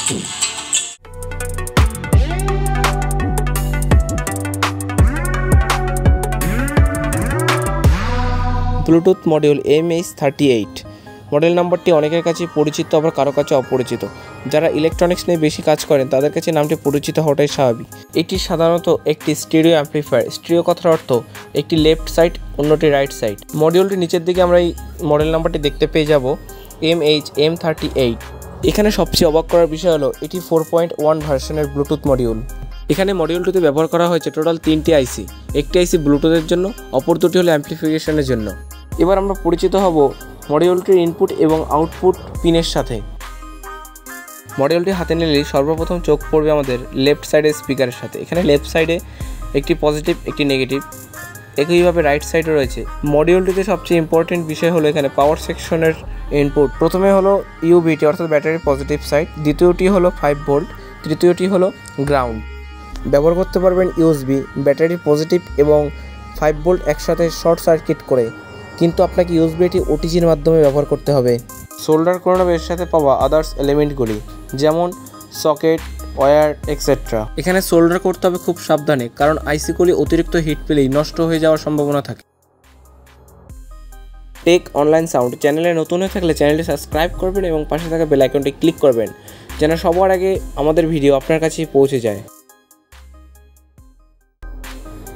Bluetooth module MH38 model নাম্বারটি অনেকের কাছে পরিচিত, আবার কারো কাছে অপরিচিত। যারা ইলেকট্রনিক্স নিয়ে বেশি কাজ করেন তাদের কাছে নামটি পরিচিত হওয়াটাই স্বাভাবিক। এটি সাধারণত একটি স্টেরিও অ্যাম্পলিফায়ার। স্টেরিও কথার অর্থ একটি লেফট সাইড, অন্যটি রাইট সাইড। মডিউলটির নিচের দিকে আমরা এই মডেল নাম্বারটি দেখতে পেয়ে যাব M38। এখানে সবচেয়ে অবাক করার বিষয় হলো এটি 4.1 ভার্সনের ব্লুটুথ মডিউল। এখানে মডিউলটিতে ব্যবহার করা হয়েছে টোটাল 3টি আইসি। একটি আইসি ব্লুটুথের জন্য, অপর দুটি হলো অ্যাম্পলিফিকেশনের জন্য। এবার আমরা পরিচিত হব মডিউলটির ইনপুট এবং আউটপুট পিনের সাথে। মডিউলটি হাতে নিলেই সর্বপ্রথম চোখ পড়বে আমাদের লেফট সাইডের স্পিকারের সাথে। এখানে লেফট সাইডে একটি পজিটিভ, একটি নেগেটিভ, একইভাবে রাইট সাইডে রয়েছে। মডিউলটিতে সবচেয়ে ইম্পর্টেন্ট বিষয় হলো এখানে পাওয়ার সেকশনের ইনপুট। প্রথমে হলো ইউবিটি অর্থাৎ ব্যাটারির পজিটিভ সাইড, দ্বিতীয়টি হলো 5 ভোল্ট, তৃতীয়টি হলো গ্রাউন্ড। ব্যবহার করতে পারবেন ইউএসবি, ব্যাটারির পজিটিভ এবং 5 ভোল্ট একসাথে শর্ট সার্কিট করে, কিন্তু আপনাকে ইউএসবিটি ওটিজির মাধ্যমে ব্যবহার করতে হবে। সোল্ডার করে নেবে এর সাথে পাওয়া আদার্স এলিমেন্টগুলি, যেমন সকেট, ওয়্যার এক্সেট্রা। এখানে সোল্ডার করতে হবে খুব সাবধানে, কারণ আইসিগুলি অতিরিক্ত হিট পেলেই নষ্ট হয়ে যাওয়ার সম্ভাবনা থাকে। টেক অনলাইন সাউন্ড চ্যানেলে নতুন হয়ে থাকলে চ্যানেলটি সাবস্ক্রাইব করবেন এবং পাশে থাকা বেল আইকনটি ক্লিক করবেন, যেন সবার আগে আমাদের ভিডিও আপনার কাছেই পৌঁছে যায়।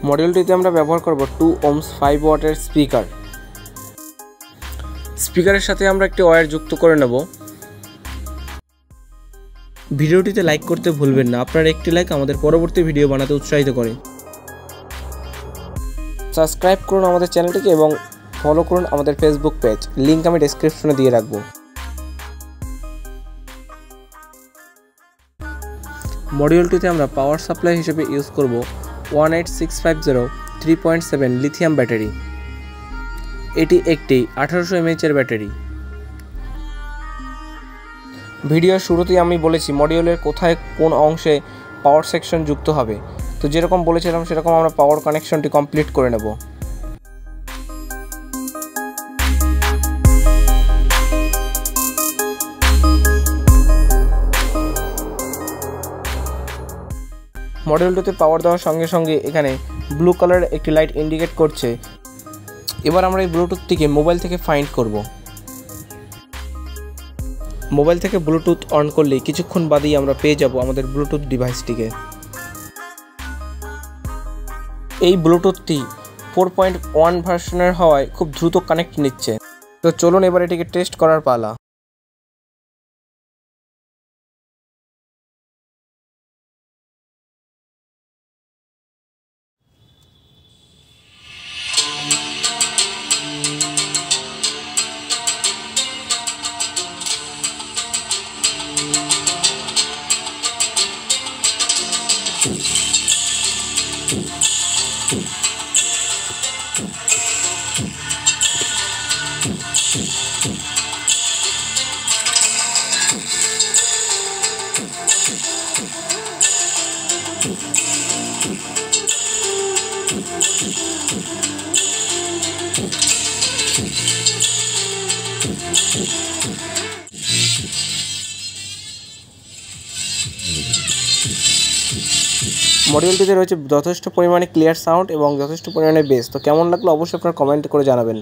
মডিউলটিতে আমরা ব্যবহার করব 2 ohms 5 ওয়াটের স্পিকার। স্পিকারের সাথে আমরা একটি ওয়্যার যুক্ত করে নেব। ভিডিওটিতে লাইক করতে ভুলবেন না, আপনার একটি লাইক আমাদের পরবর্তী ভিডিও বানাতে উৎসাহিত করে। সাবস্ক্রাইব করুন আমাদের চ্যানেলটিকে এবং ফলো করুন আমাদের ফেসবুক পেজ, লিঙ্ক আমি ডেসক্রিপশনে দিয়ে রাখবো। মডিউলটিতে আমরা পাওয়ার সাপ্লাই হিসেবে ইউজ করব 18650 3.7 লিথিয়াম ব্যাটারি। এটি একটি 1800 mAh এর ব্যাটারি। ভিডিওর শুরুতেই আমি বলেছি মডিউলের কোথায় কোন অংশে পাওয়ার সেকশন যুক্ত হবে, তো যেরকম বলেছিলাম সেরকম আমরা পাওয়ার কানেকশনটি কমপ্লিট করে নেব। মডিউলটিতে পাওয়ার দেওয়ার সঙ্গে সঙ্গে এখানে ব্লু কালারের একটি লাইট ইন্ডিকেট করছে। এবার আমরা এই ব্লুটুথটিকে মোবাইল থেকে ফাইন্ড করব। মোবাইল থেকে ব্লুটুথ অন করলে কিছুক্ষণ বাদেই আমরা পেয়ে যাব আমাদের ব্লুটুথ ডিভাইসটিকে। এই ব্লুটুথটি 4.1 ভার্সনের হওয়ায় খুব দ্রুত কানেক্ট নিচ্ছে। তো চলুন এবার এটিকে টেস্ট করার পালা। মডিউলটিতে রয়েছে যথেষ্ট পরিমাণে ক্লিয়ার সাউন্ড এবং যথেষ্ট পরিমাণে বেস। তো কেমন লাগলো অবশ্যই আপনারা কমেন্ট করে জানাবেন।